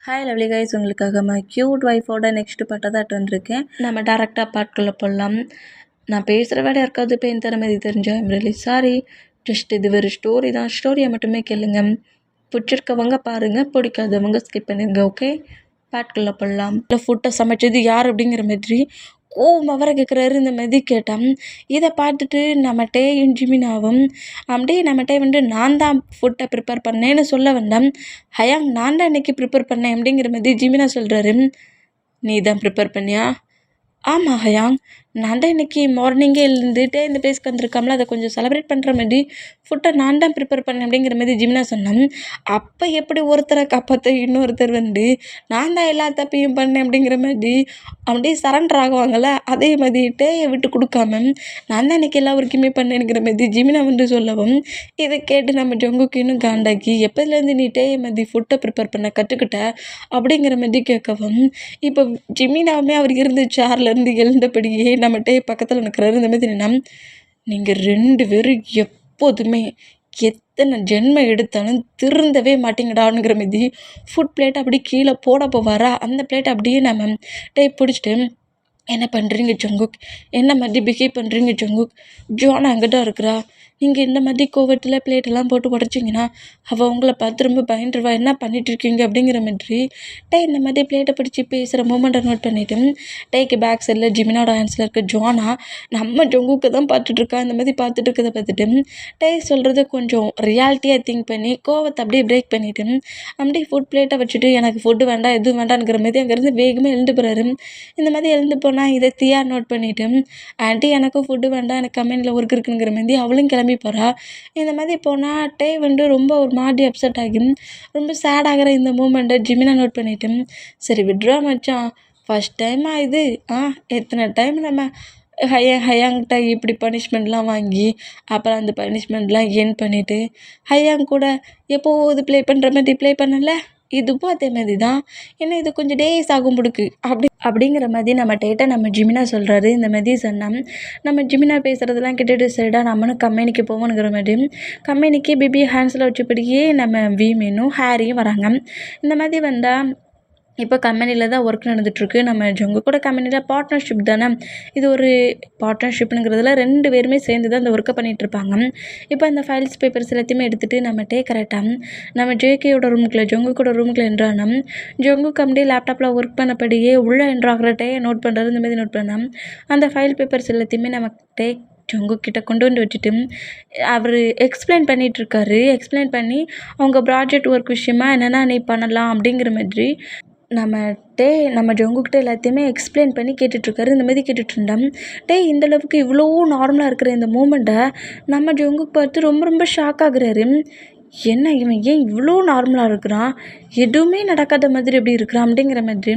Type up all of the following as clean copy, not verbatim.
Hi lovely guys, உங்களுக்காக cute ஒய்ஃபோட next பாட்டை தான் வந்திருக்கேன். நம்ம டேரெக்டாக பாட்டுக்குள்ளே போடலாம். நான் பேசுகிற வேலை யாருக்காவது பெயின் தர மாதிரி தெரிஞ்சா ஐம் ரியலி சாரி. ஜஸ்ட் இது ஒரு ஸ்டோரி தான், ஸ்டோரியை மட்டுமே கேளுங்க. பிடிச்சிருக்கவங்க பாருங்கள், பிடிக்காதவங்க ஸ்கிப் பண்ணிடுங்க. ஓகே, பாட்டுக்குள்ளே போடலாம். இல்லை ஃபுட்டை சமைச்சது யார் அப்படிங்கிற மாதிரி கோவமாக வர கேட்குறாரு. இந்த மாதிரி கேட்டான். இதை பார்த்துட்டு நம்மகிட்டே ஜிமினாவும் அப்படியே நம்மகிட்டே நான் தான் ஃபுட்டை ப்ரிப்பேர் பண்ணேன்னு சொல்ல வந்தேன். ஹயாங் நான் தான் இன்றைக்கி ப்ரிப்பேர் பண்ணேன் அப்படிங்கிற மாதிரி ஜிமினா சொல்கிறாரு. நீ தான் ப்ரிப்பேர் பண்ணியா? ஆமாம் ஹயாங், நான் தான் இன்றைக்கி மார்னிங்கே எழுந்துட்டே இந்த பிளேஸ்க்கு வந்திருக்காமல, அதை கொஞ்சம் செலிப்ரேட் பண்ணுற மாதிரி ஃபுட்டை நான் தான் ப்ரிப்பேர் பண்ணேன் அப்படிங்கிற மாதிரி ஜிமினா சொன்னேன். அப்போ எப்படி ஒருத்தரை காப்பாற்ற இன்னொருத்தர் நான் தான் எல்லா தப்பையும் பண்ணேன் அப்படிங்கிற மாதிரி அப்படியே சரண்டர் ஆகுவாங்கள்ல, அதே மாதிரி டேயை விட்டு கொடுக்காம நான் தான் இன்றைக்கி எல்லா ஒர்க்குமே பண்ணேங்கிற மாதிரி ஜிமினா சொல்லவும், இதை கேட்டு நம்ம ஜங்குக்கு இன்னும் காண்டாக்கி எப்போதுலேருந்து நீ டேயை மாதிரி ஃபுட்டை ப்ரிப்பேர் பண்ண கற்றுக்கிட்ட அப்படிங்கிற மாதிரி கேட்கவும், இப்போ ஜிமினாவுமே அவர் இருந்த சேர்லேருந்து எழுந்தபடியே நம்ம டே பக்கத்தில் நிற்கிறாரு. இந்த மாதிரி நீங்கள் 2 பேரும் எப்போதுமே எத்தனை ஜென்மம் எடுத்தாலும் திருந்தவே மாட்டேங்கடாங்கிற மாதிரி ஃபுட் பிளேட் அப்படி கீழே போட போவாரா, அந்த பிளேட் அப்படியே நம்ம டே பிடிச்சிட்டு என்ன பண்ணுறீங்க ஜங்குக், என்ன மாதிரி பிஹேவ் பண்ணுறீங்க ஜங்குக், ஜோனா அங்கே தான் இருக்கிறா, நீங்கள் இந்த மாதிரி கோவத்தில் பிளேட்டெல்லாம் போட்டு உடச்சிங்கன்னா அவள் உங்களை பார்த்து ரொம்ப பயந்துருவா, என்ன பண்ணிட்டு இருக்கீங்க அப்படிங்கிற மாதிரி டே இந்த மாதிரி பிளேட்டை பிடிச்சி பேசுகிற மூமெண்ட்டை நோட் பண்ணிவிட்டு டேக்கு பேக் சைடில் ஜிமினோட ஹேண்ட்ஸில் இருக்க ஜோனா நம்ம ஜங்குக்கு தான் பார்த்துட்ருக்கா. இந்த மாதிரி பார்த்துட்டு இருக்கிறத பார்த்துட்டு டே சொல்கிறத கொஞ்சம் ரியாலிட்டியாக திங்க் பண்ணி கோவத்தை அப்படியே பிரேக் பண்ணிவிட்டு அப்படியே ஃபுட் பிளேட்டை வச்சுட்டு எனக்கு ஃபுட்டு வேண்டாம் எதுவும் வேண்டாங்கிற மாதிரி அங்கேருந்து வேகமாக எழுந்து போகிறாரு. இந்த மாதிரி எழுந்து போனால் இதை தீயா நோட் பண்ணிவிட்டு ஆண்டி எனக்கும் ஃபுட்டு வேண்டாம், எனக்கு கம்பெனியில் ஒர்க் இருக்குங்கிற மாதிரி அவளும் கிளம்பி போகிறா. இந்த மாதிரி போனால் டே ரொம்ப ஒரு மாதிரி அப்செட் ஆகி ரொம்ப சேட் ஆகிற இந்த மூமெண்ட்டை ஜிமினா நோட் பண்ணிவிட்டு சரி விட்ரா மச்சான், ஃபஸ்ட் டைமாக இது எத்தனை டைம் நம்ம ஹயாங்கிட்ட இப்படி பனிஷ்மெண்ட்லாம் வாங்கி அப்புறம் அந்த பனிஷ்மெண்ட்லாம் என் பண்ணிவிட்டு ஹயாங் கூட எப்போது ப்ளே பண்ணுற மாதிரி ப்ளே பண்ணல, இதுவும் அதே மாதிரி தான், ஏன்னா இது கொஞ்சம் டேஸ் ஆகும் பிடிக்கு அப்படிங்கிற மாதிரி நம்ம டேட்டை நம்ம ஜிமினா சொல்கிறாரு. இந்த மாதிரி சொன்னால் நம்ம ஜிமினா பேசுகிறதெல்லாம் கேட்டுட்டு சரிடா நம்மளும் கம்பெனிக்கு போவோங்கிற மாதிரி கம்பெனிக்கு பேபி ஹேண்ட்ஸில் வச்சபடியே நம்ம வீமேனும் ஹேரியும் வராங்க. இந்த மாதிரி வந்தால் இப்போ கம்பெனியில் தான் ஒர்க் நடந்துகிட்ருக்கு. நம்ம ஜங்கு கூட கம்பெனியில் பார்ட்னர்ஷிப் தானே, இது ஒரு பார்ட்னர்ஷிப்புங்கிறதுல 2 பேருமே சேர்ந்து தான் இந்த ஒர்க்கை பண்ணிகிட்ருப்பாங்க. இப்போ அந்த ஃபைல்ஸ் பேப்பர்ஸ் எல்லாத்தையுமே எடுத்துகிட்டு நம்ம கரெக்டாக நம்ம ஜேகேயோட ரூமுக்குள்ள ஜங்குக்கோட ரூமுக்குள்ள என்றானா ஜங்குக்கு அப்படியே லேப்டாப்பில் ஒர்க் பண்ணபடியே உள்ளே என்றாகிறட்டே நோட் பண்ணுறது. இந்த மாதிரி நோட் பண்ணால் அந்த ஃபைல் பேப்பர்ஸ் எல்லாத்தையுமே நம்ம ஜங்குக்கிட்ட கொண்டு வந்து வச்சுட்டு அவர் எக்ஸ்பிளைன் பண்ணிகிட்ருக்காரு. எக்ஸ்பிளைன் பண்ணி அவங்க ப்ராஜெக்ட் ஒர்க் விஷயமா என்னென்னா நீ பண்ணலாம் அப்படிங்கிற மாதிரி நம்ம ஜங்குக்கிட்ட எல்லாத்தையுமே எக்ஸ்பிளைன் பண்ணி கேட்டுட்ருக்காரு. இந்த மாதிரி கேட்டுட்ருந்தேன். இந்தளவுக்கு இவ்வளோ நார்மலாக இருக்கிற இந்த மூமெண்ட்டை நம்ம ஜங்குக்கு பார்த்து ரொம்ப ஷாக் ஆகுறாரு. என்ன இவன் ஏன் இவ்வளோ நார்மலாக இருக்கிறான், எதுவுமே நடக்காத மாதிரி எப்படி இருக்கிறான் அப்படிங்கிற மாதிரி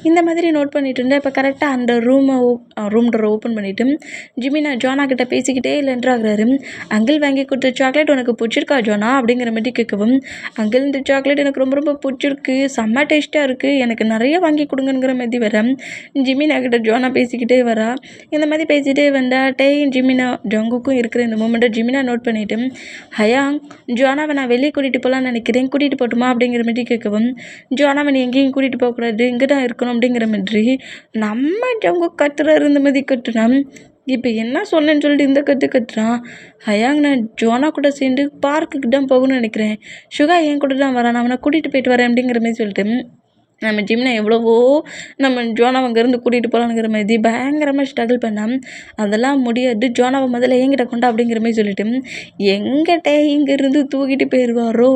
இந்த மாதிரி நோட் பண்ணிகிட்டு இருந்தேன். இப்போ கரெக்டாக அந்த ரூம் டோரை ஓப்பன் பண்ணிவிட்டு ஜிமினா ஜோனா கிட்டே பேசிக்கிட்டே இல்லைன்றாகிறாரு. அங்கிள் வாங்கி கொடுத்த சாக்லேட் உனக்கு பிடிச்சிருக்கா ஜோனா அப்படிங்கிற மாதிரி கேட்கவும், அங்கிள் இந்த சாக்லேட் எனக்கு ரொம்ப பிடிச்சிருக்கு, செம்ம டேஸ்ட்டாக இருக்குது, எனக்கு நிறைய வாங்கி கொடுங்கிற மாதிரி வர ஜிமினா கிட்ட ஜோனா பேசிக்கிட்டே வரா. இந்த மாதிரி பேசிகிட்டே வந்தால் ஜிமினா ஜங்குக்கும் இருக்கிற இந்த மூமெண்ட்டை ஜிமினா நோட் பண்ணிவிட்டு ஹயாங் ஜோனாவை நான் வெளியே கூட்டிகிட்டு போகலான்னு நினைக்கிறேன், கூட்டிகிட்டு போட்டுமா அப்படிங்கிற மாதிரி கேட்கவும், ஜோனாவை நீ எங்கேயும் கூட்டிகிட்டு போகக்கூடாது, இங்கே தான் இருக்கணும் அப்படிங்கிற மாதிரி நம்ம ஜங்கு கத்துறாரு. இந்த மாதிரி கத்துனா இப்போ என்ன சொன்னேன்னு சொல்லிட்டு இந்த கத்துறான். ஹயாங் நான் ஜோனா கூட சேர்ந்து பார்க்குக்கு தான் போகணும்னு நினைக்கிறேன், சுகா என் கூட தான் வரான், நான் அவனை கூட்டிகிட்டு போயிட்டு வரேன் அப்படிங்கிற மாதிரி சொல்லிட்டு நம்ம ஜிம்னா எவ்வளவோ நம்ம ஜோனாவை அங்கேருந்து கூட்டிகிட்டு போகலாங்கிற மாதிரி பயங்கரமாக ஸ்ட்ரகிள் பண்ணால் அதெல்லாம் முடியாது, ஜோனாவை முதல்ல என்கிட்ட கொண்டா அப்படிங்கிற மாதிரி சொல்லிட்டு எங்கிட்ட இங்கேருந்து தூக்கிட்டு போயிடுவாரோ,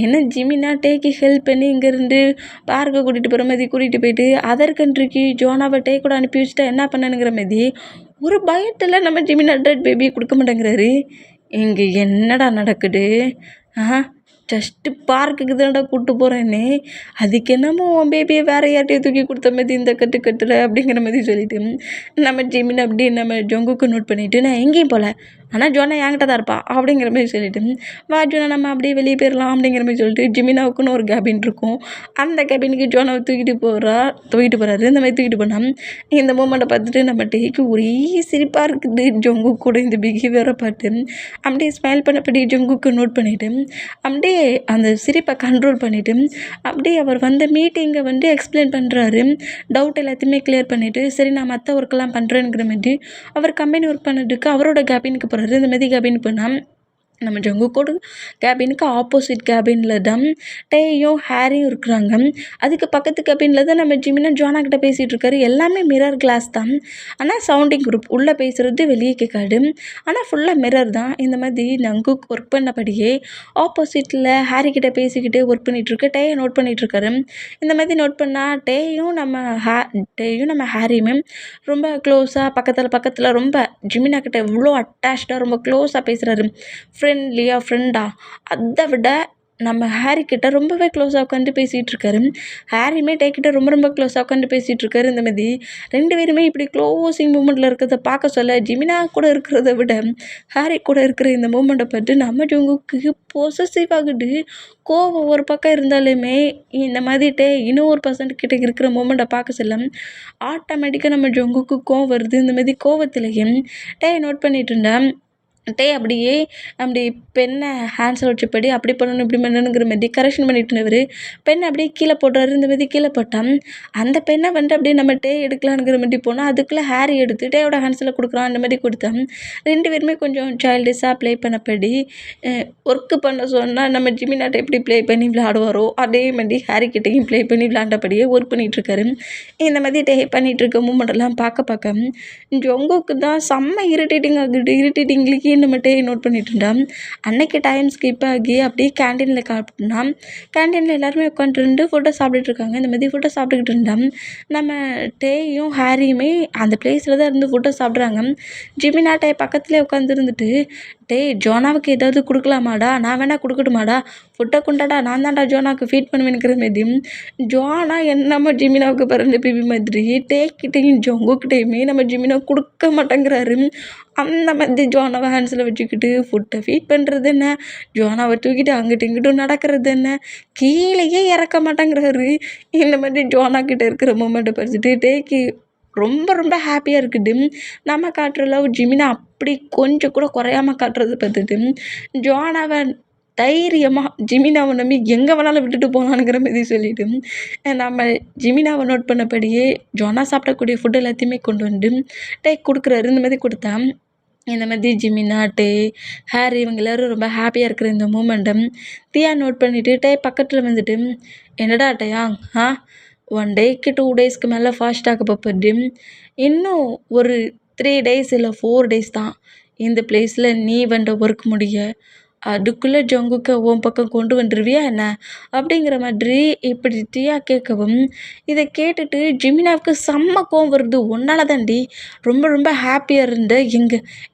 ஏன்னா ஜிமினா டேக்கு ஹெல்ப் பண்ணி இங்கேருந்து பார்க்கை கூட்டிகிட்டு போகிற மாதிரி கூட்டிகிட்டு போயிட்டு அதர் கண்ட்ரிக்கு ஜோனாவை டே கூட அனுப்பி வச்சுட்டா என்ன பண்ணணுங்கிற மாதிரி ஒரு பயத்தில் நம்ம ஜிமினா டெட் பேபியை கொடுக்க மாட்டேங்கிறாரு. இங்கே என்னடா நடக்குது, ஜஸ்ட்டு பார்க்குக்கு தானடா கூப்பிட்டு போகிறேன்னு அதுக்கு என்னமோ உன் பேபியை வேறு யார்ட்டையும் தூக்கி கொடுத்த மாதிரி இந்த கட்டுற அப்படிங்கிற மாதிரி சொல்லிவிட்டு நம்ம ஜிமின் அப்படி நம்ம ஜங்குக்கு நோட் பண்ணிவிட்டு நான் எங்கேயும் போகல, ஆனால் ஜோனா என்கிட்ட தான் இருப்பா அப்படிங்கிற மாதிரி சொல்லிவிட்டு வா ஜோனா நம்ம அப்படியே வெளியே போயிடலாம் அப்படிங்கிற மாதிரி சொல்லிட்டு ஜிமினாவுக்குன்னு ஒரு கேபின் இருக்கும், அந்த கேபினுக்கு ஜோனாவை தூக்கிட்டு போகிறாரு. இந்த மாதிரி தூக்கிட்டு போனால் இந்த மூமெண்ட்டை பார்த்துட்டு நம்ம டேக்கு ஒரே சிரிப்பாக இருக்குது. ஜங்கு கூட இந்த பிஹேவியரை பார்த்து அப்படியே ஸ்மைல் பண்ணப்படி ஜங்குக்கு நோட் பண்ணிவிட்டு அப்படியே அந்த சிரிப்பை கண்ட்ரோல் பண்ணிவிட்டு அப்படியே அவர் வந்த மீட்டிங்கை எக்ஸ்பிளைன் பண்ணுறாரு. டவுட் எல்லாத்தையுமே கிளியர் பண்ணிவிட்டு சரி நான் மற்ற ஒர்க்கெல்லாம் பண்ணுறேங்கிற மாதிரி அவர் கம்பெனி ஒர்க் பண்ணிட்டுருக்கு அவரோட கேபினுக்கு போகிறாரு. இந்த மாதிரி கேபின் போனால் நம்ம ஜங்குக்கோட கேபினுக்கு ஆப்போசிட் கேபினில் தான் டேயும் ஹேரியும் இருக்கிறாங்க. அதுக்கு பக்கத்து கேபினில் தான் நம்ம ஜிமினா ஜானா கிட்ட பேசிகிட்டு இருக்காரு. எல்லாமே மிரர் கிளாஸ் தான், ஆனால் சவுண்டிங் குரூப் உள்ளே பேசுகிறது வெளியே கேட்காது, ஆனால் ஃபுல்லாக மிரர் தான். இந்த மாதிரி ஜங்குக் ஒர்க் பண்ணபடியே ஆப்போசிட்டில் ஹேரி கிட்ட பேசிக்கிட்டு ஒர்க் பண்ணிகிட்ருக்கு. டேயை நோட் பண்ணிகிட்ருக்காரு. இந்த மாதிரி நோட் பண்ணால் டேயும் நம்ம ஹேரியுமே ரொம்ப க்ளோஸாக பக்கத்தில் ரொம்ப ஜிமினா கிட்ட எவ்வளோ அட்டாச்சாக ரொம்ப க்ளோஸாக பேசுகிறாரு. ஃப்ரெண்டா அதை விட நம்ம ஹேரி கிட்ட ரொம்பவே க்ளோஸாக உட்காந்து பேசிகிட்டு இருக்காரு. ஹேரியுமே டே கிட்ட ரொம்ப க்ளோஸாக உட்காந்து பேசிகிட்டு இருக்காரு. இந்த மாதிரி 2 பேருமே இப்படி க்ளோசிங் மூமெண்ட்டில் இருக்கிறத பார்க்க சொல்ல ஜிமினா கூட இருக்கிறத விட ஹேரி கூட இருக்கிற இந்த மூமெண்ட்டை பார்த்து நம்ம ஜங்குக்கு பொசசிவ் ஆகுது. கோவம் ஒரு பக்கம் இருந்தாலுமே இந்த மாதிரி டே இன்னொரு பர்சன்ட் கிட்ட இருக்கிற மூமெண்ட்டை பார்க்க சொல்ல ஆட்டோமேட்டிக்காக நம்ம ஜங்குக்கு கோவம் வருது. இந்த மாதிரி கோவத்திலேயே டே நோட் பண்ணிட்டு இருந்தேன். டே அப்படியே அப்படி பெண்ணை ஹேண்ட்ஸில் வச்சபடி அப்படி பண்ணணும் இப்படி பண்ணணுங்கிற மாதிரி கரெக்ஷன் பண்ணிட்டு இருந்தவர் பெண்ணை அப்படியே கீழே போடுறாரு. இந்த மாதிரி கீழே போட்டால் அந்த பெண்ணை அப்படியே நம்ம டே எடுக்கலாங்கிற மாதிரி போனால் அதுக்குள்ளே ஹேரி எடுத்து டேயோட ஹேண்ட்ஸில் கொடுக்குறான். அந்த மாதிரி கொடுத்தா 2 பேருமே கொஞ்சம் சைல்டிஷாக ப்ளே பண்ணபடி ஒர்க்கு பண்ண சொன்னால் நம்ம ஜிமினாட்டை எப்படி ப்ளே பண்ணி விளையாடுவாரோ அதே மாதிரி ஹேரி கிட்டையும் ப்ளே பண்ணி விளையாண்டபடியே ஒர்க் பண்ணிகிட்ருக்காரு. இந்த மாதிரி டே பண்ணிகிட்ருக்க மூமெண்ட்டெல்லாம் பார்க்க ஜங்குக்கு தான் செம்ம இரிட்டேட்டிங் ஆகுது. இரிட்டேட்டிங்லிக்கு நம்ம டே நோட் பண்ணிட்டு இருந்தான். அன்னைக்கு டைம் ஸ்கிப் ஆகி அப்படியே கேன்டீனில் காப்பிட்டோம்னா கேன்டீனில் எல்லாருமே உட்காந்துட்டு ஃபுட்டை சாப்பிட்டுட்டு இருக்காங்க. இந்த மாதிரி ஃபுட்டை சாப்பிட்டுக்கிட்டு இருந்தால் நம்ம டேயும் ஹேரியுமே அந்த பிளேஸில் தான் இருந்து ஃபுட்டை சாப்பிட்றாங்க. ஜிமினா டே பக்கத்துலேயே உட்காந்துருந்துட்டு டே ஜோனாவுக்கு ஏதாவது கொடுக்கலாமாடா, நான் வேணா கொடுக்கட்டுமாடா, ஃபுட்டை கொண்டாடா, நான் தான்டா ஜோனாவுக்கு ஃபீட் பண்ணுவேனுங்கிற மாதிரி ஜோனா நம்ம ஜிமினாவுக்கு பிறந்த பேபி மாதிரி டே கிட்டையும் ஜங்குக்கிட்டையுமே நம்ம ஜிமினா கொடுக்க மாட்டேங்கிறாரு. அந்த மாதிரி ஜோனாவை ஹேண்ட்ஸில் வச்சுக்கிட்டு ஃபுட்டை ஃபீட் பண்ணுறது என்ன, ஜோனாவை தூக்கிட்டு அங்கிட்டும் இங்கிட்டும் நடக்கிறது என்ன, கீழேயே இறக்க மாட்டேங்கிறாரு. இந்த மாதிரி ஜோனா கிட்ட இருக்கிற மூமெண்ட்டை பார்த்துட்டு டேக்கு ரொம்ப ஹாப்பியாக இருக்குது. நம்ம காட்டுற லவ் ஜிமினா அப்படி கொஞ்சம் கூட குறையாமல் காட்டுறது பார்த்துட்டு ஜோனாவை தைரியமாக ஜிமினாவை நம்பி எங்கே வேணாலும் விட்டுட்டு போகலான்ங்கிற மாதிரி சொல்லிவிட்டு நம்ம ஜிமினாவை நோட் பண்ணபடியே ஜோனா சாப்பிடக்கூடிய ஃபுட் எல்லாத்தையுமே கொண்டு வந்து டே கொடுக்குறாரு. இந்த மாதிரி கொடுத்தா இந்த மாதிரி ஜிமினா டே ஹேரி இவங்க எல்லோரும் ரொம்ப ஹாப்பியாக இருக்கிற இந்த மூமெண்ட்டை தியா நோட் பண்ணிவிட்டு டே பக்கத்தில் வந்துட்டு என்னடா டேயா 1 டேக்கு 2 டேஸ்க்கு மேலே ஃபாஸ்ட்டாக போகுது, இன்னும் ஒரு 3 டேஸ் இல்லை 4 டேஸ் தான் இந்த பிளேஸில் நீ ஒர்க் முடிய, அதுக்குள்ளே ஜங்குக்கை உன் பக்கம் கொண்டு வந்துடுவியா என்ன அப்படிங்கிற மாதிரி இப்படி தியா கேட்கவும் இதை கேட்டுட்டு ஜிமினாவுக்கு செம்ம கோவம் வருது. ஒன்னால தாண்டி ரொம்ப ஹாப்பியாக இருந்த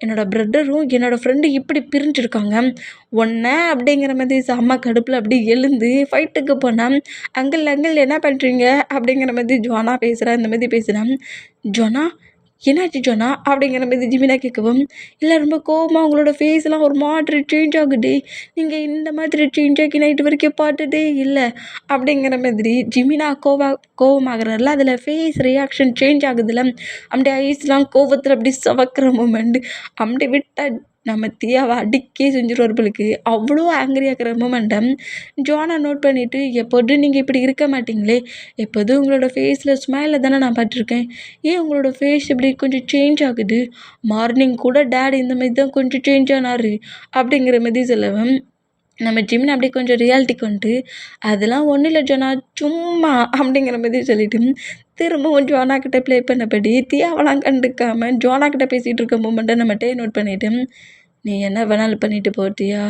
என்னோடய பிரதரும் என்னோடய ஃப்ரெண்டு இப்படி பிரிஞ்சிருக்காங்க, ஒன்றை அப்படிங்கிற மாதிரி செம்ம கடுப்பில் அப்படி எழுந்து ஃபைட்டுக்கு போனால் அங்கிள் என்ன பண்ணுறீங்க அப்படிங்கிற மாதிரி ஜோனா பேசுகிறேன். இந்த மாதிரி பேசுகிறேன். ஜோனா என்னாச்சு ஜோனா அப்படிங்கிற மாதிரி ஜிமினா கேட்கவும் இல்லை ரொம்ப கோவமாக உங்களோட ஃபேஸ்லாம் ஒரு மாதிரி சேஞ்ச் ஆகுது, நீங்கள் இந்த மாதிரி சேஞ்ச் ஆகி நைட்டு வரைக்கும் பார்த்ததே இல்லை அப்படிங்கிற மாதிரி ஜிமினா கோவமாகறல அதில் ஃபேஸ் ரியாக்ஷன் சேஞ்ச் ஆகுதுல்ல, அப்படியே ஐஸ்லாம் கோவத்தில் அப்படி சவக்கிற மூமெண்ட் அப்படி விட்டால் நம்ம தியாவை அடிக்கே செஞ்சிருவார் போலுக்கு. அவ்வளோ ஆங்கிரி ஆக்கிற மூமெண்ட்டை ஜோனா நோட் பண்ணிவிட்டு எப்போதும் நீங்கள் இப்படி இருக்க மாட்டிங்களே, எப்போதும் உங்களோட ஃபேஸில் ஸ்மைலில் தானே நான் பார்த்துருக்கேன், ஏன் உங்களோட ஃபேஸ் இப்படி கொஞ்சம் சேஞ்ச் ஆகுது, மார்னிங் கூட டேட் இந்த மாதிரி தான் கொஞ்சம் சேஞ்ச் ஆனார் அப்படிங்கிற மாதிரி சொல்லவும் நம்ம ஜிமின் அப்படியே கொஞ்சம் ரியாலிட்டிக்கு வந்துட்டு அதெல்லாம் ஒன்றும் இல்லை ஜோனா சும்மா அப்படிங்கிற மாதிரி சொல்லிட்டு திரும்பவும் ஜோனா கிட்ட ப்ளே பண்ணபடி தியாவெல்லாம் கண்டுக்காமல் ஜோனா கிட்ட பேசிகிட்டு இருக்க மூமெண்ட்டை நம்மகிட்டே நோட் பண்ணிவிட்டு நீ என்ன வேணாலும் பண்ணிட்டு போட்டியா,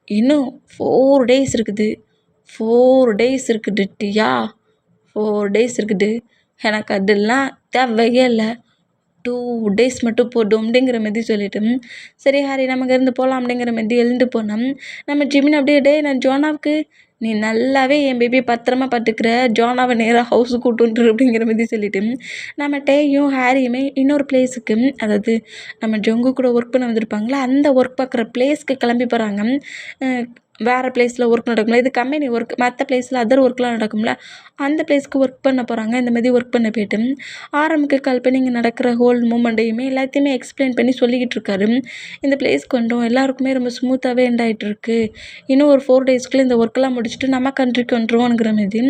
இன்னும் 4 டேஸ் இருக்குது, 4 டேஸ் இருக்குது டியா, 4 டேஸ் இருக்குது, எனக்கு அதெல்லாம் தேவையே இல்லை, 2 டேஸ் மட்டும் போதும் அப்படிங்கிற மாதிரி சொல்லிவிட்டு சரி ஹாரி நமக்கு இருந்து போகலாம் அப்படிங்கிற மாதிரி எழுந்து போனோம். நம்ம ஜிமின் அப்படியே டே நான் ஜோனாவுக்கு நீ நல்லாவே என் பேபி பத்திரமா பார்த்துக்கிற, ஜோனாவை நேராக ஹவுஸுக்கு கூட்டுன்ட்டு அப்படிங்கிற மாதிரி சொல்லிவிட்டு நம்ம டேயும் ஹேரியுமே இன்னொரு பிளேஸுக்கு, அதாவது நம்ம ஜங்கு கூட ஒர்க் பண்ண வந்திருப்பாங்களா அந்த ஒர்க் பார்க்குற பிளேஸ்க்கு கிளம்பி போகிறாங்க. வேறு பிளேஸில் ஒர்க் நடக்கும்ல, இது கம்பெனி ஒர்க், மற்ற பிளேஸில் அதர் ஒர்க்லாம் நடக்கும்ல, அந்த பிளேஸ்க்கு ஒர்க் பண்ண போகிறாங்க. இந்த மாதிரி ஒர்க் பண்ண போய்ட்டு ஆரம்புக்கு கால் பண்ணி இங்கே நடக்கிற ஹோல் மூமெண்ட்டையுமே எல்லாத்தையுமே எக்ஸ்பிளைன் பண்ணி சொல்லிக்கிட்டு இருக்காரு. இந்த பிளேஸ்க்கு வந்துட்டோம், எல்லாருக்குமே ரொம்ப ஸ்மூத்தாகவே எண்ட் ஆகிட்டுருக்கு, இன்னும் ஒரு 4 டேஸ்க்குள்ளே இந்த ஒர்க்கெல்லாம் முடிச்சுட்டு நம்ம கண்ட்ரிக்கு வந்துருவோங்கிற மாதிரி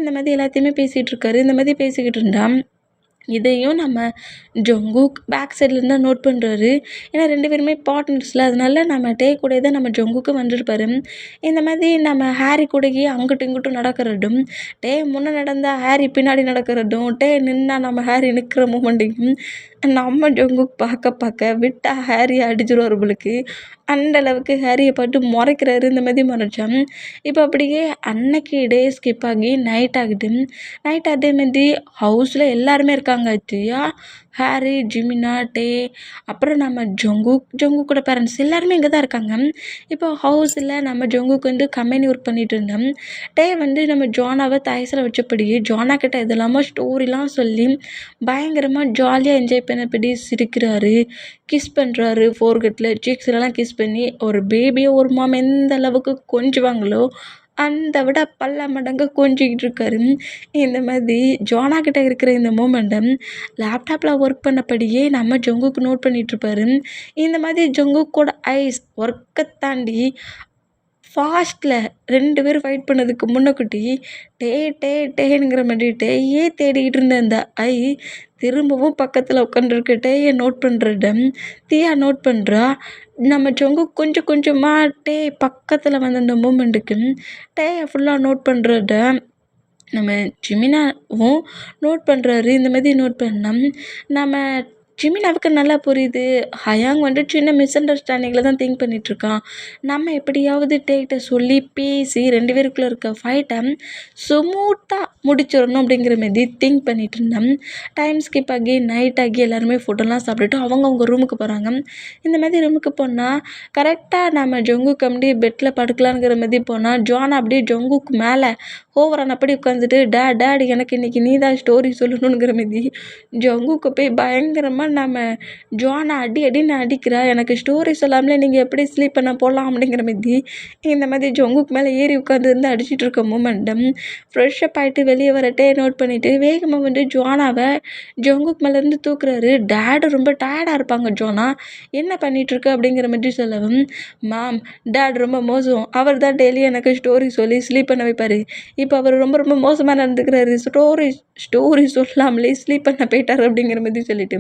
இந்த மாதிரி எல்லாத்தையுமே பேசிகிட்டு இருக்காரு. இந்த மாதிரி பேசிக்கிட்டு இருந்தா இதையும் நம்ம ஜங்குக் பேக் சைட்லேருந்து தான் நோட் பண்ணுறாரு. ஏன்னா 2 பேருமே பார்ட்னர்ஸில், அதனால நம்ம டே கூட தான் நம்ம ஜங்குக்கு வந்திருப்பாரு. இந்த மாதிரி நம்ம ஹாரி கூடயே அங்கிட்டும் இங்கிட்டும் நடக்கிறதும், முன்னே நடந்தால் ஹாரி பின்னாடி நடக்கிறதும், நின்னா நம்ம ஹாரி நிற்கிற மூமெண்ட்டையும் நம்ம ஜங்குக் பார்க்க விட்டா ஹாரியை அடிச்சிருவார் போலுக்கு. அந்த அளவுக்கு ஹாரியை பார்த்து முறைக்கிறாரு. இந்த மாதிரி முறைச்சான். இப்போ அப்படியே அன்னைக்கு டே ஸ்கிப் ஆகி நைட் ஆகுது. நைட் அதே மாதிரி ஹவுஸில் எல்லாருமே இருக்காங்க. ஜியா, ஹாரி, ஜிமினா, அப்புறம் நம்ம ஜங்குக்கோட பேரண்ட்ஸ் எல்லாருமே இங்கே தான் இருக்காங்க. இப்போ ஹவுஸில் நம்ம ஜங்குக் வந்து கம்பெனி ஒர்க் பண்ணிகிட்டு இருந்தோம். வந்து நம்ம ஜோனாவை தயசில் வச்சபடி ஜோனா கிட்ட இதெல்லாமோ ஸ்டோரிலாம் சொல்லி பயங்கரமாக ஜாலியாக என்ஜாய் பண்ணபடி சிரிக்கிறாரு, கிஸ் பண்ணுறாரு. ஃபோர்கெட்டில் சீக்ஸ்லலாம் கிஸ் பண்ணி ஒரு பேபியை ஒரு மாம் எந்த அளவுக்கு கொஞ்சுவாங்களோ அந்த விட பல மடங்கு கொஞ்சிக்கிட்டு இருக்காரு. இந்த மாதிரி ஜோனா கிட்ட இருக்கிற இந்த மூமெண்ட்டை லேப்டாப்பில் ஒர்க் பண்ணபடியே நம்ம ஜங்குக்கு நோட் பண்ணிகிட்ருப்பாரு. இந்த மாதிரி ஜங்குக்கோட ஐஸ் ஒர்க்கை தாண்டி ஃபாஸ்ட்டில் 2 பேரும் ஃபைட் பண்ணதுக்கு முன்னக்கூட்டி டேங்கிற மாதிரி டேயே தேடிக்கிட்டு இருந்த அந்த ஐ திரும்பவும் பக்கத்தில் உட்காந்துருக்கு. நோட் பண்ணுறத தீயா நோட் பண்ணுறா. நம்ம ஜங்கு கொஞ்சம் கொஞ்சமாக பக்கத்தில் வந்த அந்த மூமெண்ட்டுக்கு ஃபுல்லாக நோட் பண்ணுறத நம்ம ஜிமினாவும் நோட் பண்ணுறாரு. இந்த மாதிரி நோட் பண்ணால் நம்ம ஜிமினாவுக்கு நல்லா புரியுது, ஹயாங் வந்து சின்ன மிஸ் அண்டர்ஸ்டாண்டிங்கில் தான் திங்க் பண்ணிகிட்ருக்கான். நம்ம எப்படியாவது டேக்கிட்ட சொல்லி பேசி 2 பேருக்குள்ளே இருக்க ஃபைட்டை ஸ்மூத்தாக முடிச்சிடணும் அப்படிங்கிற மாதிரி திங்க் பண்ணிகிட்டு இருந்தேன். டைம் ஸ்கிப் ஆகி நைட் ஆகி எல்லாருமே ஃபுட்டெல்லாம் சாப்பிட்டுட்டு அவங்க ரூமுக்கு போகிறாங்க. இந்த மாதிரி ரூமுக்கு போனால் கரெக்டாக நம்ம ஜங்குக்கு அப்படியே பெட்டில் படுக்கலாங்கிற மாதிரி போனால் ஜோனா அப்படியே ஜங்குக்கு மேலே ஓவரான அப்படி உட்காந்துட்டு டேட் எனக்கு இன்றைக்கி நீ தான் ஸ்டோரி சொல்லணுங்கிற மாதிரி ஜங்குக்கு போய் பயங்கரமாக நம்ம ஜோனா அடின்னு அடிக்கிறா. எனக்கு ஸ்டோரி சொல்லாமலே நீங்கள் எப்படி ஸ்லீப் பண்ண போகலாம் அப்படிங்கிற மாதிரி இந்த மாதிரி ஜங்குக்கு மேலே ஏறி உட்காந்துருந்து அடிச்சிட்டு இருக்க மூமெண்டம் ஃப்ரெஷ்ஷப் ஆகிட்டு வெளியே வரட்டே நோட் பண்ணிவிட்டு வேகமாக வந்து ஜோனாவை ஜங்குக்கு மேலேருந்து தூக்குறாரு. டேடு ரொம்ப டயர்டாக இருப்பாங்க. ஜோனா என்ன பண்ணிகிட்ருக்கு அப்படிங்கிற மாதிரி சொல்லவும், மேம் டேட் ரொம்ப மோசம், அவர் தான் டெய்லி எனக்கு ஸ்டோரி சொல்லி ஸ்லீப் பண்ண வைப்பார், இப்போ அவர் ரொம்ப ரொம்ப மோசமாக நடந்துக்கிறாரு, ஸ்டோரி சொல்லாமலே ஸ்லீப் பண்ண போயிட்டார் அப்படிங்கிற மாதிரி சொல்லிட்டு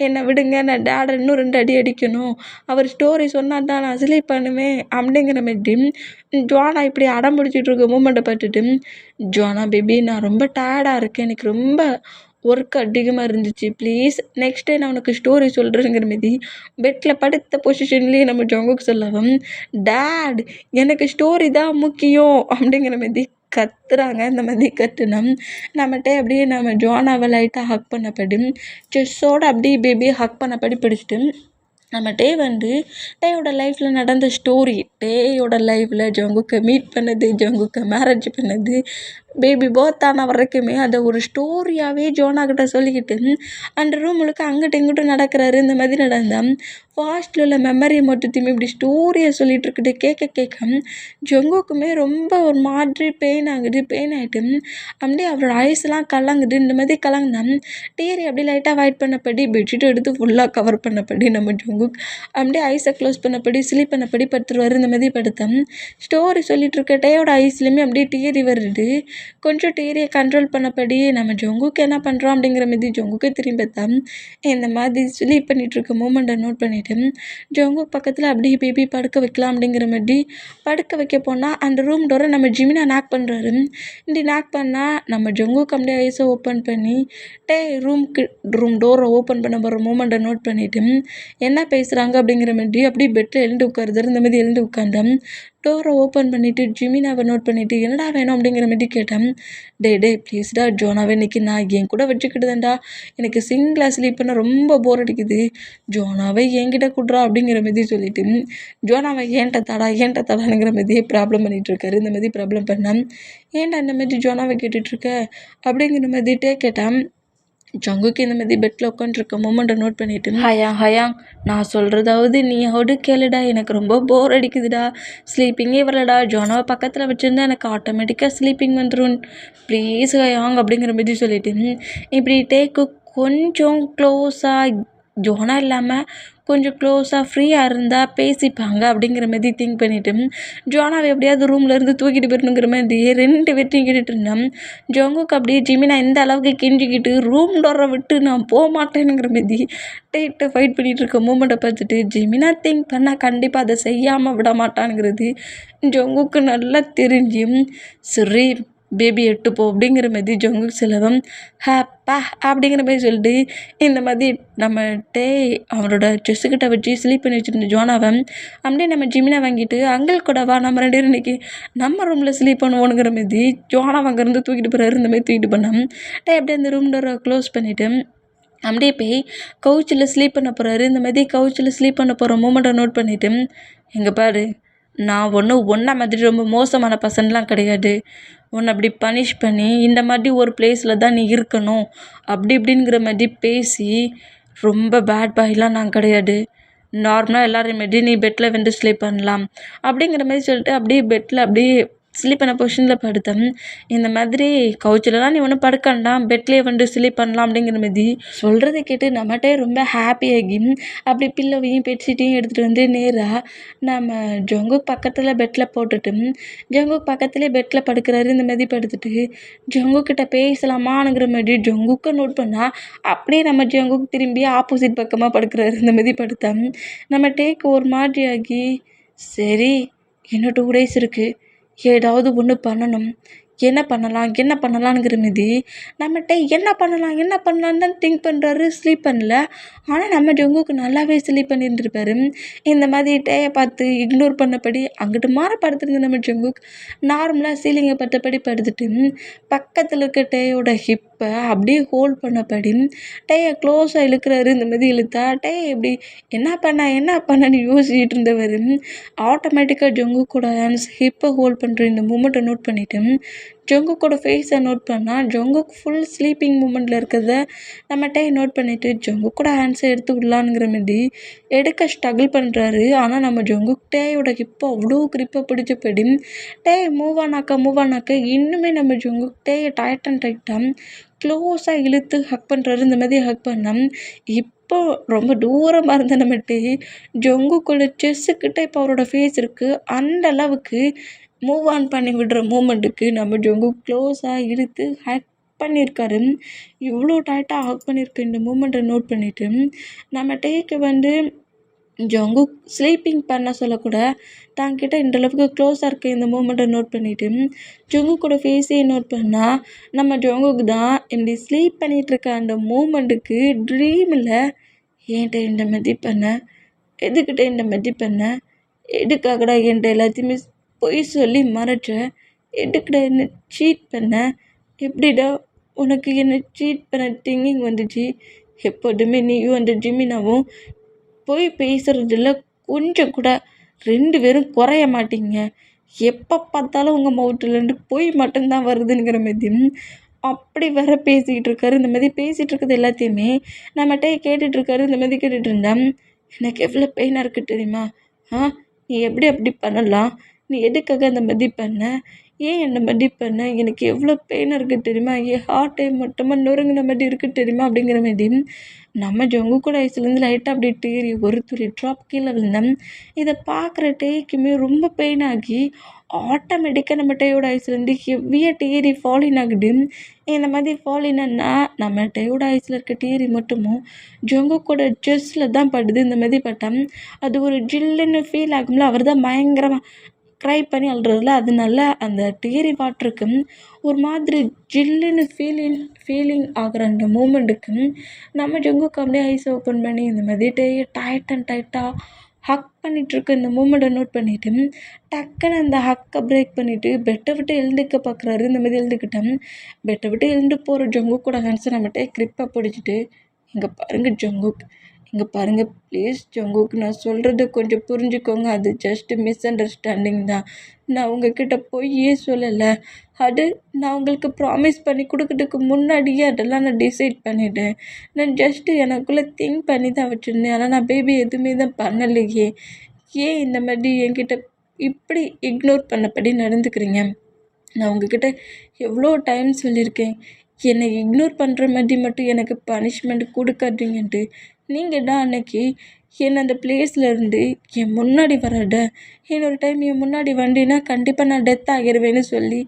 என்னை விடுங்க, நான் டேடை இன்னும் 2 அடி அடிக்கணும், அவர் ஸ்டோரி சொன்னால் தான் நான் ஸ்லீப் பண்ணுவேன் அப்படிங்கிற மாதிரி ஜோனா இப்படி அடம் பிடிச்சிட்டு இருக்க மூமெண்ட்டை பார்த்துட்டு, ஜோனா பேபி நான் ரொம்ப டயர்டாக இருக்கேன், எனக்கு ரொம்ப ஒர்க் அதிகமாக இருந்துச்சு, ப்ளீஸ் நெக்ஸ்ட் டே நான் உனக்கு ஸ்டோரி சொல்கிறேங்கிற மாதிரி பெட்டில் படுத்த பொசிஷன்லேயே நம்ம ஜங்குக்கு சொல்லவும், டேட் எனக்கு ஸ்டோரி தான் முக்கியம் அப்படிங்கிற மாதிரி கத்துறாங்க. இந்த மாதிரி கத்துனோம் நம்மகிட்ட அப்படியே நம்ம ஜோனாவை லைட்டாக ஹக் பண்ணப்படி செஸ்ஸோடு அப்படியே பேபியை ஹக் பண்ணப்படி பிடிச்சிட்டு நம்ம வந்து டேயோட லைஃப்பில் நடந்த ஸ்டோரி, டேயோட லைஃப்பில் ஜங்குக்கை மீட் பண்ணது, ஜங்குக்கை மேரேஜ் பண்ணது, பேபி பர்த் ஆன வரைக்குமே அதை ஒரு ஸ்டோரியாகவே ஜோனா கிட்ட சொல்லிக்கிட்டு அந்த ரூம் முழுக்க அங்கிட்டு இங்கிட்டும் நடக்கிறாரு. இந்த மாதிரி நடந்தால் ஃபாஸ்ட்டில் உள்ள மெமரியை மட்டுத்தையுமே இப்படி ஸ்டோரியை சொல்லிகிட்டு இருக்குது. கேட்க ஜங்குக்குமே ரொம்ப ஒரு மாதிரி பெயின் ஆகிட்டு அப்படியே அவரோட ஐஸ்லாம் கலங்குது. இந்த மாதிரி கலங்கினா டீரி அப்படியே லைட்டாக அவாய்ட் பண்ணப்படி பெட்ஷீட் எடுத்து ஃபுல்லாக கவர் பண்ணப்படி நம்ம ஜங்குக் அப்படியே ஐஸை க்ளோஸ் பண்ணப்படி ஸ்லீப் பண்ணப்படி படுத்துருவார். இந்த மாதிரி படுத்தேன் ஸ்டோரி சொல்லிகிட்டு இருக்க டேயோட ஐஸ்லேயுமே அப்படியே டீரி வருது. கொஞ்சம் டீரியை கண்ட்ரோல் பண்ணப்படி நம்ம ஜங்குக்கு என்ன பண்ணுறோம் அப்படிங்கிற மாதிரி ஜங்குக்கே திரும்பி பார்த்தா இந்த மாதிரி ஸ்லீப் பண்ணிகிட்டு இருக்க மூமெண்ட்டை நோட் பண்ணிவிட்டு ஜங்குக் பக்கத்தில் அப்படியே பேபி படுக்க வைக்கலாம் அப்படிங்கிற மாதிரி படுக்க வைக்க போனால் அந்த ரூம் டோரை நம்ம ஜிமினா நாக் பண்ணுறாரு. இப்படி நாக் பண்ணால் நம்ம ஜங்குக்கு அப்படியே ஐஸை ஓப்பன் பண்ணி ரூம் டோரை ஓப்பன் பண்ண போகிற மூமெண்ட்டை நோட் பண்ணிவிட்டு என்ன பேசுகிறாங்க அப்படிங்கிற மாதிரி அப்படியே பெட்டில் எழுந்து உட்காருது. இந்த மாதிரி எழுந்து உட்காந்தேன். டோரை ஓப்பன் பண்ணிவிட்டு ஜிமினாவை நோட் பண்ணிவிட்டு என்னடா வேணும் அப்படிங்கிற மாதிரி கேட்டேன். டே ப்ளீஸ்டா ஜோனாவை இன்றைக்கி நான் என் கூட வச்சுக்கிட்டுதான்டா, எனக்கு சிங்கிளாக ஸ்லீப் பண்ண ரொம்ப போர் அடிக்குது, ஜோனாவை என்கிட்ட கூட்றா அப்படிங்கிற மாதிரி சொல்லிவிட்டு ஜோனாவை ஏன்ட்ட தடாங்கிற மாதிரியே ப்ராப்ளம் பண்ணிகிட்ருக்காரு. இந்த மாதிரி ப்ராப்ளம் பண்ணேன். ஏன்டா இந்த மாதிரி ஜோனாவை கேட்டுட்ருக்க அப்படிங்கிற மாதிரிட்டே கேட்டேன். ஜங்குக்கு இந்த மாதிரி பெட்டில் உட்காந்துருக்க மூமெண்ட்டை நோட் பண்ணிட்டு ஹயாங் நான் சொல்கிறதாவது நீயோடு கேளுடா, எனக்கு ரொம்ப போர் அடிக்குதுடா, ஸ்லீப்பிங்கே வரலடா, ஜோனாவை பக்கத்தில் வச்சுருந்தா எனக்கு ஆட்டோமேட்டிக்காக ஸ்லீப்பிங் வந்துடும், ப்ளீஸ் ஹயாங் அப்படிங்கிற மாதிரி சொல்லிட்டு இப்படி டேக்கு கொஞ்சம் க்ளோஸாக ஜோனா இல்லாமல் கொஞ்சம் க்ளோஸாக ஃப்ரீயாக இருந்தால் பேசிப்பாங்க அப்படிங்கிற மாதிரி திங்க் பண்ணிவிட்டு ஜோனாவை எப்படியாவது ரூம்லேருந்து தூக்கிட்டு போயிடணுங்கிற மாதிரி 2 பேர்த்தையும் கேட்டுட்டு இருந்தேன். ஜங்குக்கு அப்படியே ஜிமினா இந்த அளவுக்கு கெஞ்சிக்கிட்டு ரூம் டோரை விட்டு நான் போக மாட்டேனுங்கிற மாதிரி டேட்டை ஃபைட் பண்ணிகிட்டு இருக்க மூமெண்ட்டை பார்த்துட்டு ஜிமினா திங்க் பண்ணால் கண்டிப்பாக அதை செய்யாமல் விட மாட்டானுங்கிறது ஜங்குக்கு நல்லா தெரிஞ்சும் சரி பேபி எட்டுப்போ அப்படிங்கிற மாதிரி ஜங்குக்கு செலவம் ஹப்பா அப்படிங்கிற மாதிரி சொல்லிட்டு இந்த மாதிரி நம்ம அவரோட செஸ்ஸுக்கிட்ட வச்சு ஸ்லீப் பண்ணி வச்சுருந்த ஜோனாவை அப்படியே நம்ம ஜிமினா வாங்கிட்டு அங்கிள் கூட வா நம்ம 2 பேரும் இன்றைக்கி நம்ம ரூமில் ஸ்லீப் பண்ணுவோனுங்கிற மாதிரி ஜோனா அங்கேருந்து தூக்கிட்டு போகிறாரு. இந்த மாதிரி தூக்கிட்டு போனோம் அப்படியே அந்த ரூம் டோரை க்ளோஸ் பண்ணிவிட்டு அப்படியே போய் கவுச்சில் ஸ்லீப் பண்ண போகிறாரு. இந்த மாதிரி கவுச்சில் ஸ்லீப் பண்ண போகிற மூமெண்ட்டை நோட் பண்ணிவிட்டு எங்கே பாரு நான் ஒன்றா மாதிரி ரொம்ப மோசமான பர்சன்லாம் கிடையாது, உன்னை அப்படி பனிஷ் பண்ணி இந்த மாதிரி ஒரு பிளேஸில் தான் நீ இருக்கணும் அப்படி இப்படிங்கிற மாதிரி பேசி ரொம்ப பேட் பாய்லாம் நான் கிடையாது, நார்மலாக எல்லோரும் மாரி நீ பெட்டில் வந்து ஸ்லீப் பண்ணலாம் அப்படிங்கிற மாதிரி சொல்லிட்டு அப்படியே பெட்டில் அப்படியே ஸ்லீப் பண்ண பொசிஷனில் படுத்தேன். இந்த மாதிரி கவுச்சிலலாம் நீ ஒன்றும் படுக்கண்டாம், பெட்லேயே வந்து ஸ்லீப் பண்ணலாம் அப்படிங்கிற மாதிரி சொல்கிறத கேட்டு நம்மகிட்டே ரொம்ப ஹாப்பியாகி அப்படி பில்லோவையும் பெட்ஷீட்டையும் எடுத்துகிட்டு வந்து நேராக நம்ம ஜங்குக் பக்கத்தில் பெட்டில் போட்டுட்டு ஜங்குக் பக்கத்துலேயே பெட்டில் படுக்கிறாரு. இந்த மாதிரி படுத்துட்டு ஜங்குக்கிட்ட பேசலாமாங்கிற மாதிரி ஜங்குக்கை நோட் பண்ணால் அப்படியே நம்ம ஜங்குக் திரும்பி ஆப்போசிட் பக்கமாக படுக்கிறாரு. இந்த மாதிரி படுத்தேன். நம்ம டேக் ஒரு மாதிரி ஆகி சரி இன்னும் 2 days இருக்குது, ஏதாவது ஒன்று பண்ணணும், என்ன பண்ணலாங்கிற மீதி நம்மகிட்ட என்ன பண்ணலான்னு தான் திங்க் பண்ணுறாரு. ஸ்லீப் பண்ணல, ஆனால் நம்ம ஜங்குக்கு நல்லாவே ஸ்லீப் பண்ணியிருந்துருப்பாரு. இந்த மாதிரி டேயை பார்த்து இக்னோர் பண்ணபடி அங்கிட்டு மாற படுத்துருந்து நம்ம ஜங்குக் நார்மலாக சீலிங்கை பட்டபடி படுத்துட்டு பக்கத்தில் இருக்க டேயோட ஹிப்பை அப்படியே ஹோல்ட் பண்ணபடி டேயை க்ளோஸாக இழுக்கிறாரு. இந்த மாதிரி இழுத்தா டே எப்படி என்ன பண்ணன்னு யோசிச்சுட்டு இருந்தவர் ஆட்டோமேட்டிக்காக ஜங்குக்கோட ஹேண்ட்ஸ் ஹிப்பை ஹோல்ட் பண்ணுற இந்த மூமெண்ட்டை நோட் பண்ணிவிட்டு ஜங்குக்கோட ஃபேஸை நோட் பண்ணால் ஜங்குக் ஃபுல் ஸ்லீப்பிங் மூமெண்ட்டில் இருக்கிறத நம்ம டே நோட் பண்ணிவிட்டு ஜங்குக்கோட ஹேண்ட்ஸை எடுத்து விடலான்ங்கிற மாதிரி எடுக்க ஸ்ட்ரகிள் பண்ணுறாரு. ஆனால் நம்ம ஜங்குக் டேயோட ஹிப்பை அவ்வளோ கிரிப்பை பிடிச்சபடி டே மூவ் ஆனாக்க இன்னுமே நம்ம ஜங்குக் டேயை டைட்டாக க்ளோஸாக இழுத்து ஹக் பண்ணுறாரு. இந்த மாதிரி ஹக் பண்ணால் இப்போ ரொம்ப தூரமாக இருந்த நம்ம டே ஜங்குக்கோட செஸ்ஸுக்கிட்ட இப்போ அவரோட ஃபேஸ் இருக்குது. அந்த அளவுக்கு மூவ் ஆன் பண்ணி விடுற மூமெண்ட்டுக்கு நம்ம ஜங்குக் க்ளோஸாக இழுத்து ஹக் பண்ணியிருக்காரு. இவ்வளோ டைட்டாக ஹக் பண்ணியிருக்க இந்த மூமெண்ட்டை நோட் பண்ணிவிட்டு நம்ம டேக்கு வந்து ஜங்குக் ஸ்லீப்பிங் பண்ண சொல்லக்கூட தாங்கிட்ட இந்த அளவுக்கு க்ளோஸாக இருக்க இந்த மூமெண்ட்டை நோட் பண்ணிவிட்டு ஜங்குக்கோட ஃபேஸையே நோட் பண்ணால் நம்ம ஜங்குக் தான் இப்படி ஸ்லீப் பண்ணிகிட்ருக்க அந்த மூமெண்ட்டுக்கு ட்ரீமில் ஏன்ட்ட இந்த மாதிரி பண்ண, எதுக்கிட்ட இந்த மாதிரி பண்ண, எதுக்காகடா என்கிட்ட எல்லாத்தையுமே பொய் சொல்லி மறைச்ச, எதுக்குடா என்னை சீட் பண்ண, எப்படிடா உனக்கு என்னை சீட் பண்ண திங்கிங் வந்துச்சு, எப்போதுமே நீயும் அந்த ஜிமினாவும் போய் பேசுகிறதில்ல கொஞ்சம் கூட, 2 பேரும் குறைய மாட்டீங்க, எப்போ பார்த்தாலும் உங்கள் மவுத்துலேருந்து பொய் மட்டும்தான் வருதுங்கிற மாதிரி அப்படி வேற பேசிக்கிட்டு இருக்காரு. இந்த மாதிரி பேசிகிட்டு இருக்கிறது எல்லாத்தையுமே நம்மகிட்ட கேட்டுட்ருக்காரு. இந்த மாதிரி கேட்டுட்டு இருந்தேன். எனக்கு எவ்வளோ பெயினாக இருக்குது தெரியுமா, நீ எப்படி அப்படி பண்ணலாம், நீ எதுக்காக அந்த மாதிரி பண்ண, ஏன் இந்த மாதிரி பண்ண, எனக்கு எவ்வளோ பெயினாக இருக்குது தெரியுமா, என் ஹார்ட்டே மொத்தமாக நொறுங்கின மாதிரி இருக்குது தெரியுமா அப்படிங்கிற மாதிரி நம்ம ஜங்குக்கோட ஐஸ்லேருந்து லைட்டாக அப்படி டேரி ஒரு துளி ட்ராப் கீழே விழுந்தேன். இதை பார்க்குற டேக்குமே ரொம்ப பெயின் ஆகி ஆட்டோமேட்டிக்காக நம்ம டேயோட ஐஸ்லேருந்து ஹெவியாக டேரி ஃபாலின் ஆகுது. இந்த மாதிரி ஃபாலின்னா நம்ம டேயோட ஐஸில் இருக்க டேரி மட்டுமும் ஜங்குக்கோட செஸ்ஸில் தான் படுது. இந்த மாதிரி பட்டேன் அது ஒரு ஜில்லுன்னு ஃபீல் ஆகும்ல, அவர் தான் பயங்கரமாக க்ரை பண்ணி அழுறதுல, அதனால அந்த டேரி வாட்டருக்கு ஒரு மாதிரி ஜில்லுன்னு ஃபீலிங் ஆகிற அந்த மூமெண்ட்டுக்கு நம்ம ஜங்குக்கு அப்படியே ஐஸ் ஓப்பன் பண்ணி இந்த மாதிரி டைட்டாக ஹக் பண்ணிகிட்ருக்க இந்த மூமெண்ட்டை நோட் பண்ணிவிட்டு டக்குன்னு அந்த ஹக்கை பிரேக் பண்ணிவிட்டு பெட்டை விட்டு எழுந்துக்க பார்க்குறாரு. இந்த மாதிரி எழுந்துக்கிட்டேன். பெட்டை விட்டு எழுந்து போகிற ஜங்குக்கோட ஹேண்ட்ஸை நம்மகிட்ட க்ரிப்பாக பிடிச்சிட்டு இங்கே பாருங்கள் ஜங்குக், இங்கே பாருங்கள் ப்ளீஸ் ஜங்குக், நான் சொல்கிறத கொஞ்சம் புரிஞ்சுக்கோங்க. அது ஜஸ்ட் மிஸ் அண்டர்ஸ்டாண்டிங் தான். நான் உங்ககிட்ட பொய்யே சொல்லலை. அது நான் உங்களுக்கு ப்ராமிஸ் பண்ணி கொடுக்கறதுக்கு முன்னாடியே அதெல்லாம் நான் டிசைட் பண்ணிட்டேன். நான் ஜஸ்ட்டு எனக்குள்ளே திங்க் பண்ணி தான் வச்சுருந்தேன். ஆனால் நான் பேபி எதுவுமே தான் பண்ணலையே. ஏன் இந்த மாதிரி என்கிட்ட இப்படி இக்னோர் பண்ணபடி நடந்துக்கிறீங்க? நான் உங்ககிட்ட எவ்வளோ டைம் சொல்லியிருக்கேன், என்னை இக்னோர் பண்ணுற மாதிரி மட்டும் எனக்கு பனிஷ்மெண்ட் கொடுக்காதீங்கன்ட்டு. நீங்கள் தான் அன்னைக்கு என்னை அந்த பிளேஸில் இருந்து என் முன்னாடி வராட, இன்னொரு டைம் என் முன்னாடி வண்டினா கண்டிப்பாக நான் டெத் ஆகிடுவேன்னு சொல்லி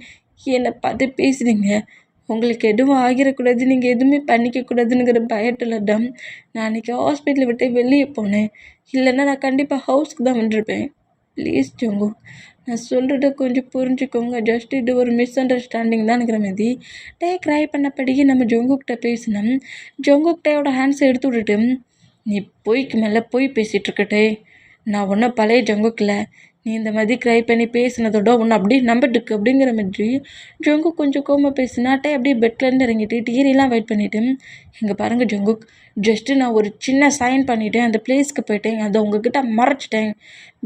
என்னை பார்த்து பேசுனீங்க. உங்களுக்கு எதுவும் ஆகிடக்கூடாது, நீங்கள் எதுவுமே பண்ணிக்கக்கூடாதுங்கிற பயத்தில் தான் நான் அன்றைக்கி ஹாஸ்பிட்டலை விட்டு வெளியே போனேன். இல்லைன்னா நான் கண்டிப்பாக ஹவுஸ்க்கு தான் வந்துருப்பேன். ப்ளீஸ் ஜங்கு, நான் சொல்கிறத கொஞ்சம் புரிஞ்சுக்கோங்க. ஜஸ்ட் இது ஒரு மிஸ் அண்டர்ஸ்டாண்டிங் தான்ங்கிற மாதிரி க்ரை பண்ணப்படியே நம்ம ஜங்குக்கிட்ட பேசினோம். ஜங்குக்கிட்டையோட ஹேண்ட்ஸை எடுத்து விட்டுட்டு, நீ பொய்க்கு மேலே பொய் பேசிகிட்ருக்கட்டே, நான் ஒன்றும் பழைய ஜங்குக்கில், நீ இந்த மாதிரி க்ரை பண்ணி பேசினதோட ஒன்று அப்படியே நம்பிட்டுருக்கு அப்படிங்கிற மாதிரி ஜங்கு கொஞ்சம் கோமா பேசினாட்டே அப்படியே பெட்லேருந்து இறங்கிட்டு டீரெல்லாம் வெயிட் பண்ணிவிட்டு, இங்கே பாருங்கள் ஜங்குக், ஜஸ்ட்டு நான் ஒரு சின்ன சைன் பண்ணிவிட்டேன், அந்த பிளேஸ்க்கு போயிட்டேன், அதை உங்ககிட்ட மறைச்சிட்டேன்.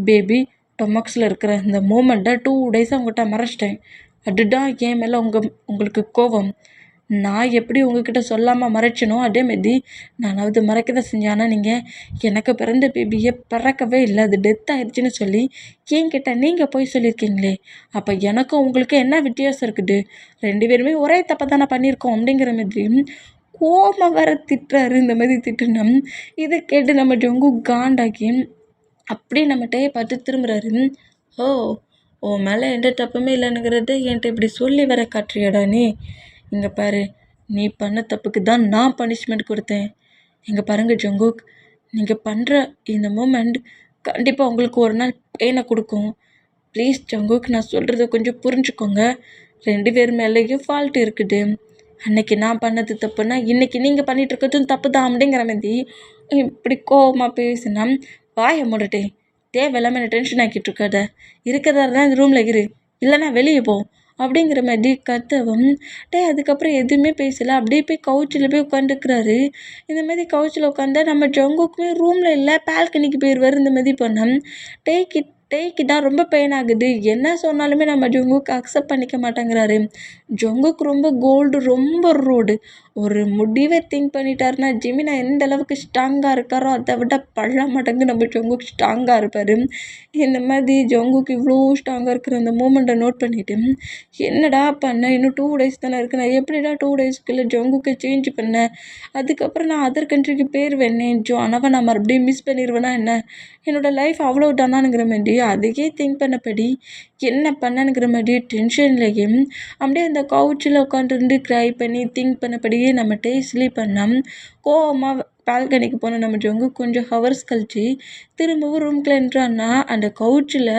பேபி டொமக்ஸில் இருக்கிற இந்த மூமெண்ட்டை 2 டேஸாக உங்கள்கிட்ட மறைச்சிட்டேன். அதுதான் என் மேலே உங்களுக்கு கோபம். நான் எப்படி உங்ககிட்ட சொல்லாமல் மறைச்சனோ அதேமாரி நானாவது மறைக்க தான் செஞ்சேன். ஆனால் நீங்கள் எனக்கு பிறந்த பேபியை பிறக்கவே இல்லை, அது டெத் ஆயிடுச்சுன்னு சொல்லி என்கிட்ட நீங்கள் போய் சொல்லியிருக்கீங்களே. அப்போ எனக்கும் உங்களுக்கும் என்ன வித்தியாசம் இருக்குது? 2 பேருமே ஒரே தப்பை தானே பண்ணியிருக்கோம் அப்படிங்கிற மாதிரி கோபம் வர திட்டுறாரு. இந்த மாதிரி திட்டுனா இதை கேட்டு நம்ம ஜங்கு காண்டாக்கி அப்படியே நம்மகிட்டே பார்த்து திரும்புகிறாரு. ஓ, உன் மேலே எந்த தப்புமே இல்லைனுங்கிறத என்கிட்ட இப்படி சொல்லி வர காட்டுறியாடா நீ? இங்கே பாரு, நீ பண்ண தப்புக்கு தான் நான் பனிஷ்மெண்ட் கொடுத்தேன். இங்கே பாருங்கள் ஜங்குக், நீங்கள் பண்ணுற இந்த மூமெண்ட் கண்டிப்பாக உங்களுக்கு ஒரு நாள் பெயினை கொடுக்கும். ப்ளீஸ் ஜங்குக், நான் சொல்கிறத கொஞ்சம் புரிஞ்சுக்கோங்க. 2 பேர் மேலேயும் ஃபால்ட் இருக்குது. அன்னைக்கு நான் பண்ணது தப்புன்னா இன்றைக்கி நீங்கள் பண்ணிகிட்டு இருக்கிறதும் தப்பு தான் அப்படிங்கிற மாதிரி இப்படி கோபமாக பேசினா வாயை மூடட்டே. தேவையில்லாமல் என்ன டென்ஷன் ஆக்கிட்டு இருக்காத. இருக்கிறதா இருந்தால் இந்த ரூமில் இரு, இல்லைனா வெளியே போ அப்படிங்கிற மாதிரி கத்தவும் அதுக்கப்புறம் எதுவுமே பேசலை. அப்படியே போய் கவுச்சில் போய் உட்காந்துக்கிறாரு. இந்த மாதிரி கவுச்சில் உட்காந்தா நம்ம ஜங்குக்குமே ரூமில் இல்லை, பால்கனிக்கு போயிடுவார். இந்த மாதிரி பண்ணோம். டேய்க்கு தான் ரொம்ப பெயின் ஆகுது. என்ன சொன்னாலுமே நம்ம ஜங்குக்கு அக்செப்ட் பண்ணிக்க மாட்டேங்கிறாரு. ஜங்குக்கு ரொம்ப கோல்டு, ரொம்ப ரூடு. ஒரு முடிவை திங்க் பண்ணிட்டாருன்னா ஜெமினா எந்த அளவுக்கு ஸ்ட்ராங்காக இருக்காரோ அதை விட பல மடங்கு நம்ம ஜங்குக்கு ஸ்ட்ராங்காக இருப்பார். இந்த மாதிரி ஜங்குக்கு இவ்வளோ ஸ்ட்ராங்காக இருக்கிற அந்த மூமெண்ட்டை நோட் பண்ணிவிட்டு, என்னடா பண்ண, இன்னும் 2 டேஸ் தானே இருக்குது, நான் எப்படிடா 2 டேஸ்க்குள்ளே ஜங்குக்கு சேஞ்ச் பண்ணேன், அதுக்கப்புறம் நான் அதர் கண்ட்ரிக்கு போயிடுவேனே, ஆனால் நான் மறுபடியும் மிஸ் பண்ணிடுவேனா என்ன, என்னோடய லைஃப் அவ்வளோ தானானுங்கிற மாதிரி அதையே திங்க் பண்ணபடி என்ன பண்ணனுங்கிற மாதிரி டென்ஷன்லேயே அப்படியே அந்த கவுச்சில் உட்காந்துருந்து க்ரை பண்ணி திங்க் பண்ணபடியே நம்மகிட்டே ஸ்லீப் பண்ணோம். கோவமாக பால்கனிக்கு போன நம்ம ஜங்கு கொஞ்சம் ஹவர்ஸ் கழிச்சு திரும்பவும் ரூம்குள்ளே என்ட்ரான்னா அந்த கவுச்சில்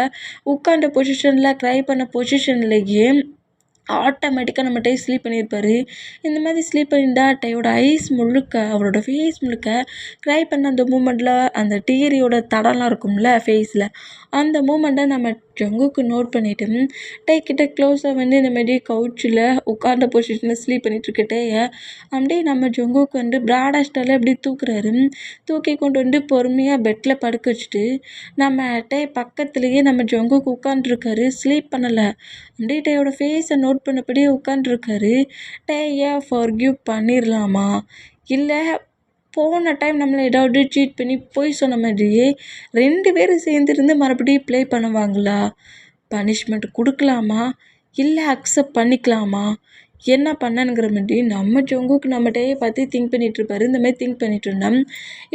உட்காந்த பொசிஷனில் க்ரை பண்ண பொசிஷன்லேயே ஆட்டோமேட்டிக்காக நம்மகிட்ட ஸ்லீப் பண்ணியிருப்பார். இந்த மாதிரி ஸ்லீப் பண்ணியிருந்தா டையோட ஐஸ் முழுக்க, அவரோட ஃபேஸ் முழுக்க க்ரை பண்ண அந்த மூமெண்ட்டில் அந்த டீரியோட தடம்லாம் இருக்கும்ல ஃபேஸில், அந்த மூமெண்ட்டை நம்ம ஜங்குக்கு நோட் பண்ணிவிட்டு கிட்ட க்ளோஸாக வந்து இந்த மாதிரி கவுச்சில் உட்கார்ந்த பொசிஷனில் ஸ்லீப் பண்ணிகிட்ருக்கட்டே அப்படியே நம்ம ஜங்குக்கு வந்து பிராடாஸ்டால் அப்படி தூக்குறாரு. தூக்கி கொண்டு வந்து பொறுமையாக பெட்டில் படுக்க வச்சுட்டு நம்ம பக்கத்துலேயே நம்ம ஜங்குக்கு உட்காந்துருக்காரு. ஸ்லீப் பண்ணலை. அப்படியே டேயோட ஃபேஸை நோட் பண்ணபடியே உட்காந்துருக்காரு. ஏன் ஃபர்கிவ் பண்ணிடலாமா, இல்லை போன டைம் நம்மளை ஏதாவது சீட் பண்ணி போய் சொன்ன மாதிரியே 2 பேரும் சேர்ந்துருந்து மறுபடியும் ப்ளே பண்ணுவாங்களா, பனிஷ்மெண்ட் கொடுக்கலாமா, இல்லை அக்செப்ட் பண்ணிக்கலாமா, என்ன பண்ணனுங்கிற மாதிரி நம்ம ஜங்குக்கு நம்மகிட்டே பார்த்து திங்க் பண்ணிகிட்ருப்பாரு. இந்த மாதிரி திங்க் பண்ணிகிட்டு இருந்தோம்.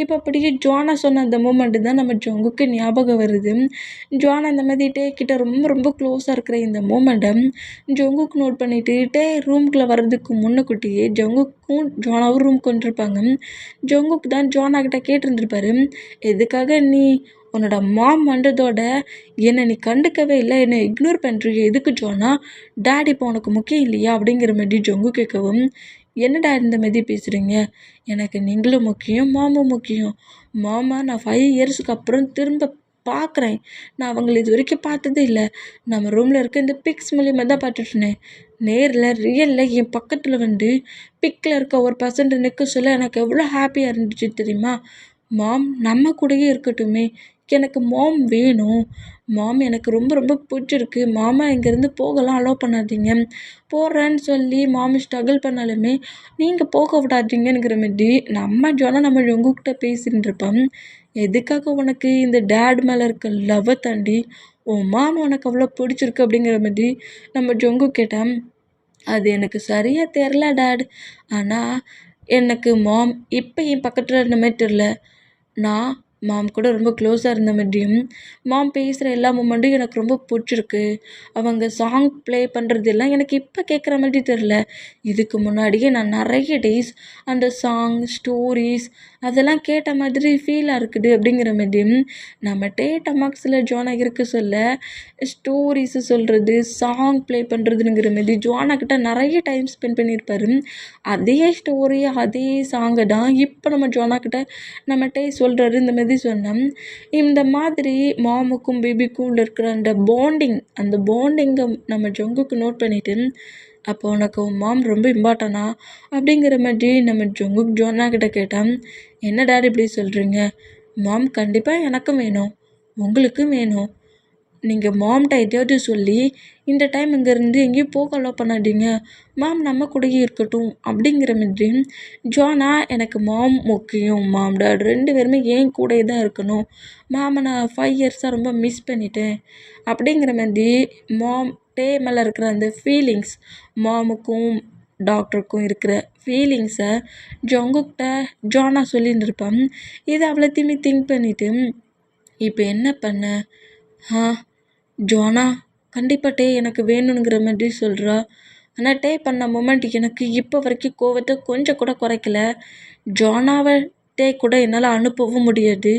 இப்போ அப்படியே ஜோனா சொன்ன அந்த மூமெண்ட்டு தான் நம்ம ஜங்குக்கு ஞாபகம் வருது. ஜோனா இந்த மாதிரி கிட்ட ரொம்ப ரொம்ப க்ளோஸாக இருக்கிற இந்த மூமெண்ட்டை ஜங்குக்கு நோட் பண்ணிட்டு ரூம்குள்ளே வர்றதுக்கு முன்னக்கூட்டியே ஜங்குக்கும் ஜோனாவும் ரூம்க்கு வந்துருப்பாங்க. ஜங்குக்கு தான் ஜோனா கிட்ட கேட்டிருந்துருப்பாரு, எதுக்காக நீ உன்னோட மாம் வந்ததோட என்னை நீ கண்டுக்கவே இல்லை, என்னை இக்னோர் பண்ணுறீங்க, எதுக்கு ஜோனா, டேடி இப்போ உனக்கு முக்கியம் இல்லையா அப்படிங்கிற மாதிரி ஜங்கு கேட்கவும், என்ன டேடி இந்த மாதிரி பேசுகிறீங்க, எனக்கு நீங்களும் முக்கியம், மாமும் முக்கியம். மாமா நான் 5 இயர்ஸுக்கு அப்புறம் திரும்ப பார்க்குறேன். நான் அவங்களை இது வரைக்கும் பார்த்ததே இல்லை. நம்ம ரூமில் இருக்க இந்த பிக்ஸ் மூலியமாக தான் பார்த்துட்டுனேன். நேரில் ரியலில் என் பக்கத்தில் வந்து பிக்கில் இருக்க ஒரு பர்சன்ட் நிற்க சொல்ல எனக்கு எவ்வளோ ஹாப்பியாக இருந்துச்சு தெரியுமா. மாம் நம்ம கூடயே இருக்கட்டுமே. எனக்கு மாம் வேணும். மாம் எனக்கு ரொம்ப ரொம்ப பிடிச்சிருக்கு. மாமா இங்கேருந்து போகலாம் அலோவ் பண்ணாதீங்க. போறேன்னு சொல்லி மாம் ஸ்ட்ரகிள் பண்ணாலுமே நீங்கள் போக விடாதீங்கங்கிற மாரி நம்ம ஜங்குக்கிட்ட பேசின்னு இருப்போம். எதுக்காக உனக்கு இந்த டேட் மேலே இருக்க லவ்வை தாண்டி உன் மாமா உனக்கு அவ்வளோ பிடிச்சிருக்கு அப்படிங்கிற மாதிரி நம்ம ஜங்கு கேட்டேன். அது எனக்கு சரியா தெரில டாட். ஆனால் எனக்கு மாம் இப்போ என் பக்கத்தில் இருந்த மாதிரி தெரில. நான் மாம் கூட ரொம்ப க்ளோஸாக இருந்த மாதிரியும் மாம் பேசுகிற எல்லா மூமெண்ட்டும் எனக்கு ரொம்ப பிடிச்சிருக்கு. அவங்க சாங் ப்ளே பண்ணுறது எல்லாம் எனக்கு இப்போ கேட்குற மாதிரி தெரில. இதுக்கு முன்னாடியே நான் நிறைய டேஸ் அந்த சாங் ஸ்டோரிஸ் அதெல்லாம் கேட்ட மாதிரி ஃபீலாக இருக்குது அப்படிங்கிற மாதிரியும் நம்ம டேட்டா மார்க்ஸில் ஜோனா இருக்க சொல்ல ஸ்டோரிஸு சொல்கிறது சாங் ப்ளே பண்ணுறதுங்கிற மாதிரி ஜோனா கிட்ட நிறைய டைம் ஸ்பெண்ட் பண்ணியிருப்பாரு. அதே ஸ்டோரி அதே சாங்கை தான் இப்போ நம்ம ஜோனா கிட்ட நம்மகிட்ட சொல்கிறாரு. இந்த மாதிரி சொன்னேன். இந்த மாதிரி மாமுக்கும் பேபிக்கும் இருக்கிற அந்த பாண்டிங்கை நம்ம ஜங்குக்கு நோட் பண்ணிவிட்டு அப்போ உனக்கு உன் மாம் ரொம்ப இம்பார்ட்டனா அப்படிங்கிற மாதிரி நம்ம ஜங்குக் ஜோனா கிட்ட கேட்டான். என்ன டாடி இப்படி சொல்கிறீங்க? மாம் கண்டிப்பாக எனக்கும் வேணும், உங்களுக்கும் வேணும். நீங்கள் மாம்கிட்ட எதையாவது சொல்லி இந்த டைம் இங்கேருந்து எங்கேயும் போக அலோவ் பண்ணாதீங்க. மாம் நம்ம கூடயே இருக்கட்டும் அப்படிங்கிற மாதிரி ஜோனா எனக்கு மாம் முக்கியம். மாம் டாட் 2 பேருமே என் கூடயே தான் இருக்கணும். மாமை நான் 5 இயர்ஸாக ரொம்ப மிஸ் பண்ணிட்டேன் அப்படிங்கிற மாதிரி மாம் மேலே இருக்கிற அந்த ஃபீலிங்ஸ் மாமுக்கும் டாக்டருக்கும் இருக்கிற ஃபீலிங்ஸை ஜங்குக்கிட்ட ஜோனா சொல்லின்னு இருப்பான். இதை அவ்வளோத்தையுமே திங்க் பண்ணிவிட்டு இப்போ என்ன பண்ண? ஜோனா கண்டிப்பாக எனக்கு வேணுங்கிற மாதிரி சொல்கிறா. ஆனால் பண்ண மொமெண்ட் எனக்கு இப்போ வரைக்கும் கோவத்தை கொஞ்சம் கூட குறைக்கல. ஜோனாவை கூட என்னால் அனுப்பவும் முடியாது.